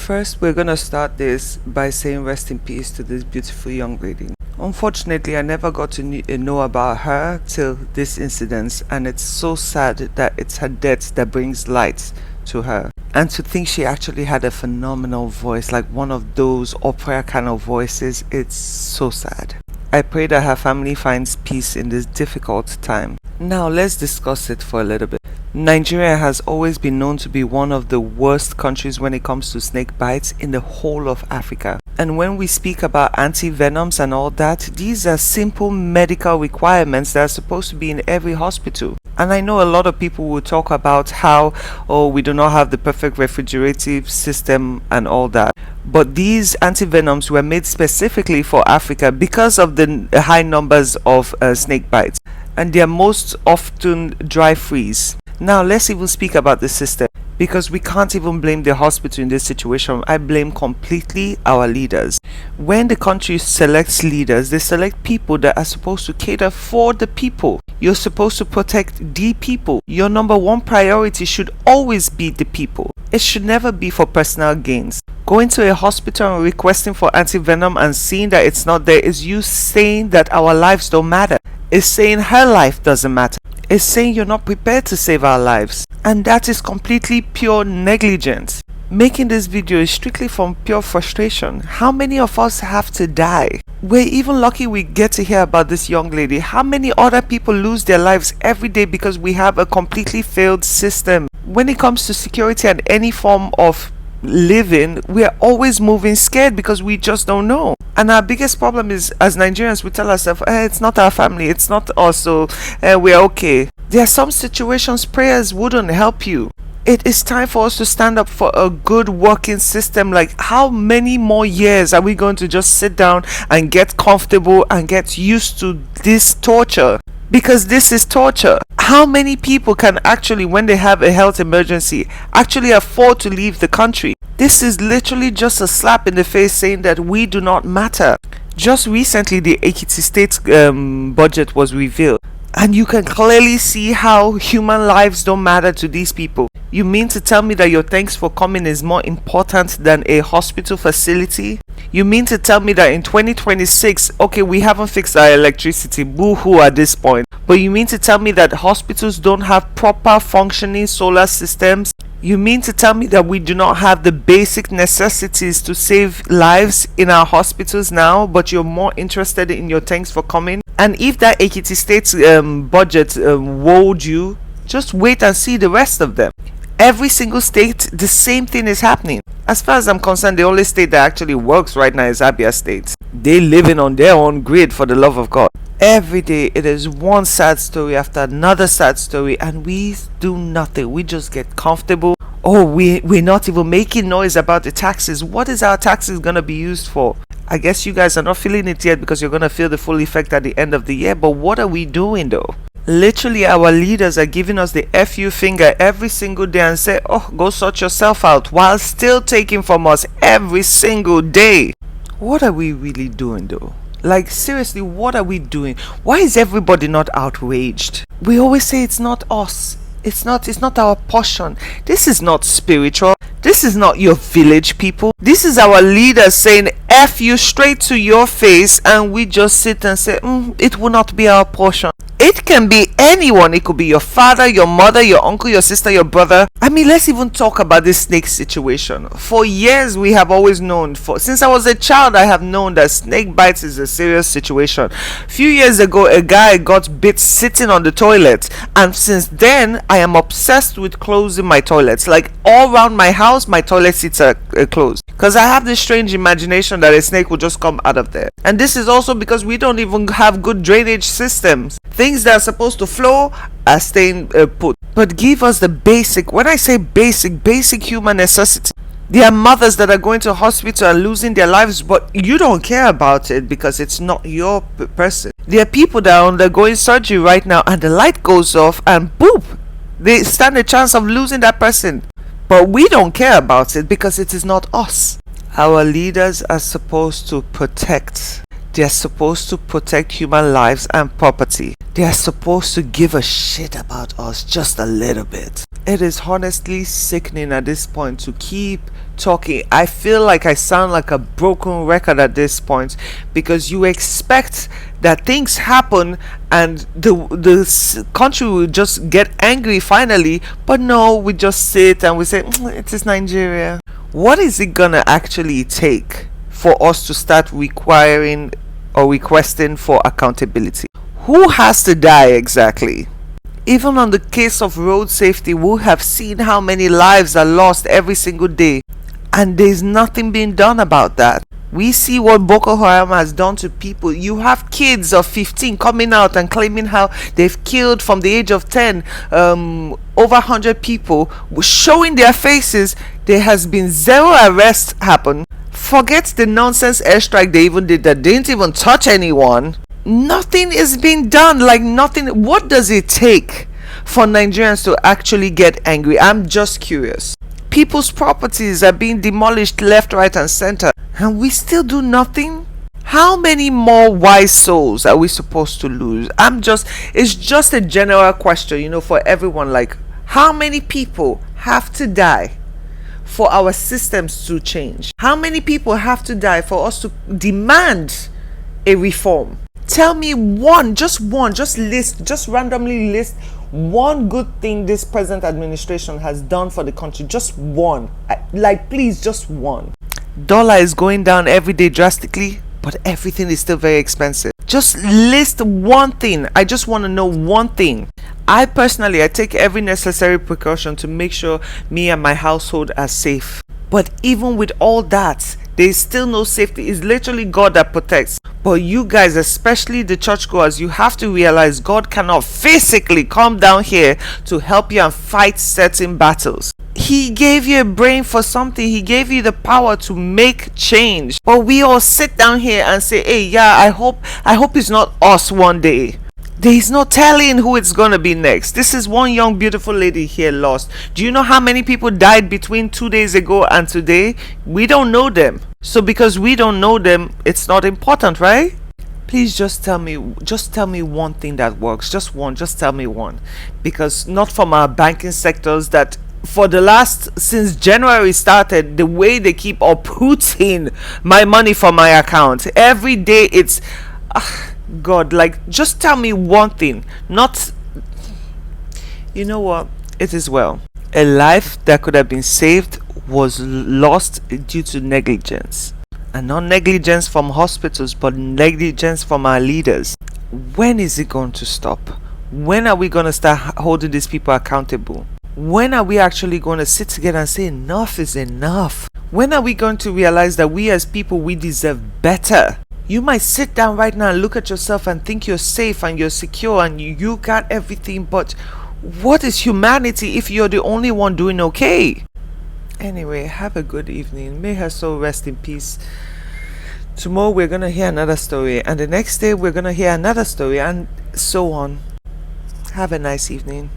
First, we're gonna start this by saying rest in peace to this beautiful young lady. Unfortunately, I never got to know about her till this incident, and it's so sad that it's her death that brings light to her. And to think she actually had a phenomenal voice, like one of those opera kind of voices, it's so sad. I pray that her family finds peace in this difficult time. Now let's discuss it for a little bit. Nigeria has always been known to be one of the worst countries when it comes to snake bites in the whole of Africa. And when we speak about anti-venoms and all that, these are simple medical requirements that are supposed to be in every hospital. And I know a lot of people will talk about how, we do not have the perfect refrigerative system and all that. But these anti-venoms were made specifically for Africa because of the high numbers of snake bites. And they are most often dry freeze. Now let's even speak about the system, because we can't even blame the hospital in this situation. I blame completely our leaders. When the country selects leaders, they select people that are supposed to cater for the people. You're supposed to protect the people. Your number one priority should always be the people. It should never be for personal gains. Going to a hospital and requesting for anti-venom and seeing that it's not there is you saying that our lives don't matter. It's saying her life doesn't matter. It's saying you're not prepared to save our lives. And that is completely pure negligence. Making this video is strictly from pure frustration. How many of us have to die? We're even lucky we get to hear about this young lady. How many other people lose their lives every day because we have a completely failed system? When it comes to security and any form of living, we're always moving scared because we just don't know. And our biggest problem is, as Nigerians, we tell ourselves, it's not our family, it's not us, so we're okay. There are some situations prayers wouldn't help you. It is time for us to stand up for a good working system. Like, how many more years are we going to just sit down and get comfortable and get used to this torture? Because this is torture. How many people can actually, when they have a health emergency, actually afford to leave the country? This is literally just a slap in the face saying that we do not matter. Just recently, the Ekiti State budget was revealed. And you can clearly see how human lives don't matter to these people. You mean to tell me that your thanks for coming is more important than a hospital facility? You mean to tell me that in 2026, okay, we haven't fixed our electricity, boo-hoo at this point. But you mean to tell me that hospitals don't have proper functioning solar systems? You mean to tell me that we do not have the basic necessities to save lives in our hospitals now, but you're more interested in your thanks for coming? And if that Ekiti State's budget wowed you, just wait and see the rest of them. Every single state, the same thing is happening. As far as I'm concerned, the only state that actually works right now is Abia State. They living on their own grid, for the love of God. Every day it is one sad story after another sad story, and we do nothing. We just get comfortable. We're not even making noise about the taxes. What is our taxes gonna be used for? I guess you guys are not feeling it yet because you're gonna feel the full effect at the end of the year. But what are we doing though? Literally, our leaders are giving us the FU finger every single day and say, go sort yourself out, while still taking from us every single day. What are we really doing though? Like, seriously, what are we doing? Why is everybody not outraged? We always say it's not us. It's not our portion. This is not spiritual. This is not your village people. This is our leaders saying F you straight to your face, and we just sit and say, it will not be our portion. It can be anyone. It could be your father, your mother, your uncle, your sister, your brother. I mean, let's even talk about this snake situation. For years, we have always known, since I was a child, I have known that snake bites is a serious situation. A few years ago, a guy got bit sitting on the toilet, and since then, I am obsessed with closing my toilets. Like, all around my house, my toilet seats are closed. Because I have this strange imagination that a snake will just come out of there. And this is also because we don't even have good drainage systems. Things that are supposed to flow are staying put. But give us the basic, when I say basic human necessity. There are mothers that are going to hospital and losing their lives, but you don't care about it because it's not your person. There are people that are undergoing surgery right now and the light goes off and boop, they stand a chance of losing that person. But we don't care about it because it is not us. Our leaders are supposed to protect. They are supposed to protect human lives and property. They are supposed to give a shit about us just a little bit. It is honestly sickening at this point to keep talking. I feel like I sound like a broken record at this point, because you expect that things happen and the country will just get angry finally, but no, we just sit and we say, it is Nigeria. What is it gonna actually take for us to start requiring or requesting for accountability? Who has to die exactly? Even on the case of road safety, we have seen how many lives are lost every single day, and there's nothing being done about that. We see what Boko Haram has done to people. You have kids of 15 coming out and claiming how they've killed from the age of 10 over 100 people, showing their faces. There has been zero arrests happen. Forget the nonsense airstrike they even did that didn't even touch anyone. Nothing is being done. Like nothing. What does it take for Nigerians to actually get angry? I'm just curious. People's properties are being demolished left, right and center, and we still do nothing. How many more wise souls are we supposed to lose? It's just a general question, for everyone. Like, how many people have to die for our systems to change? How many people have to die for us to demand a reform? Tell me one, just randomly list one good thing this present administration has done for the country. Just one. Like, please, just one. Dollar is going down every day drastically, but everything is still very expensive. Just list one thing. I just want to know one thing. I take every necessary precaution to make sure me and my household are safe. But even with all that, there is still no safety. It's literally God that protects. But you guys, especially the churchgoers, you have to realize God cannot physically come down here to help you and fight certain battles. He gave you a brain for something. He gave you the power to make change. But we all sit down here and say, hey, yeah, I hope it's not us one day. There is no telling who it's gonna be next. This is one young beautiful lady here lost. Do you know how many people died between 2 days ago and today? We don't know them. So because we don't know them, it's not important, right? Please just tell me one thing that works. Just tell me one. Because not from our banking sectors that since January started, the way they keep uprooting my money from my account. Every day it's God, like, just tell me one thing. Not, you know what? It is well. A life that could have been saved was lost due to negligence. And not negligence from hospitals, but negligence from our leaders. When is it going to stop? When are we going to start holding these people accountable? When are we actually going to sit together and say enough is enough? When are we going to realize that we as people, we deserve better? You might sit down right now and look at yourself and think you're safe and you're secure and you got everything, but what is humanity if you're the only one doing okay? Anyway, have a good evening. May her soul rest in peace. Tomorrow we're gonna hear another story, and the next day we're gonna hear another story, and so on. Have a nice evening.